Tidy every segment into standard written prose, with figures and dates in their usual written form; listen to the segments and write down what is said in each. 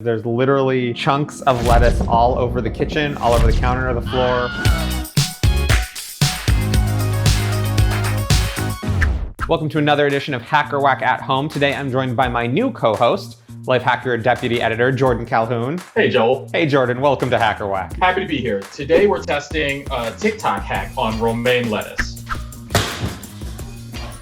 There's literally chunks of lettuce all over the kitchen, all over the counter, the floor. Welcome to another edition of Hacker Whack at Home. Today I'm joined by my new co-host, Lifehacker Deputy Editor, Jordan Calhoun. Hey, Joel. Hey, Jordan. Welcome to Hacker Whack. Happy to be here. Today we're testing a TikTok hack on romaine lettuce.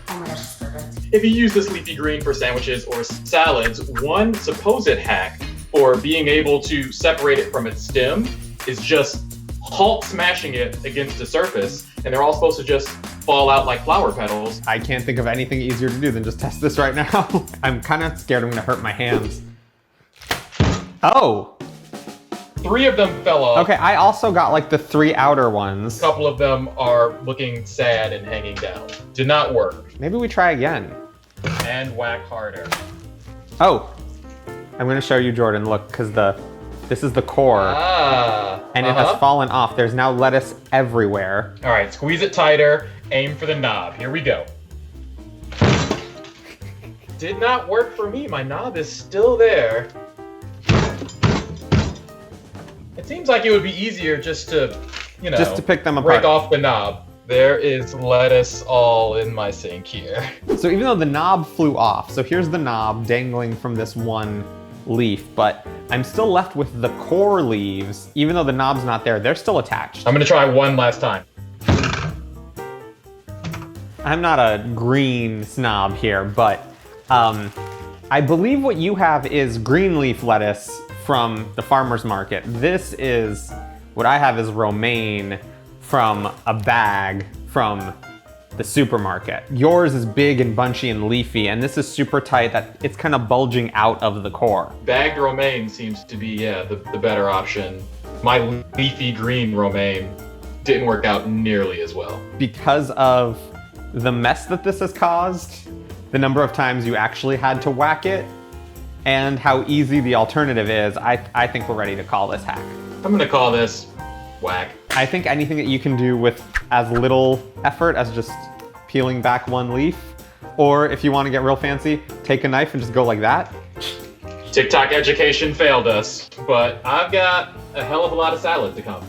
Oh my gosh, perfect. If you use this leafy green for sandwiches or salads, one supposed hack for being able to separate it from its stem is just Hulk smashing it against a surface, and they're all supposed to just fall out like flower petals. I can't think of anything easier to do than just test this right now. I'm kind of scared I'm going to hurt my hands. Oh! 3 of them fell off. Okay, I also got like the 3 outer ones. A couple of them are looking sad and hanging down. Did not work. Maybe we try again. And whack harder. Oh! I'm going to show you, Jordan. Look, because this is the core. And it has fallen off. There's now lettuce everywhere. All right, squeeze it tighter, aim for the knob. Here we go. Did not work for me. My knob is still there. It seems like it would be easier just to, just to pick them break apart. off the knob. There is lettuce all in my sink here. So even though the knob flew off, so here's the knob dangling from this one leaf, but I'm still left with the core leaves. Even though the knob's not there, they're still attached. I'm gonna try one last time. I'm not a green snob here, but I believe what you have is green leaf lettuce from the farmer's market. This is, what I have is romaine from a bag from the supermarket. Yours is big and bunchy and leafy, and this is super tight that it's kind of bulging out of the core. Bagged romaine seems to be, the better option. My leafy green romaine didn't work out nearly as well. Because of the mess that this has caused, the number of times you actually had to whack it, and how easy the alternative is, I think we're ready to call this hack. I'm gonna call this whack. I think anything that you can do with as little effort as just peeling back one leaf, or if you want to get real fancy, take a knife and just go like that. TikTok education failed us, but I've got a hell of a lot of salad to come.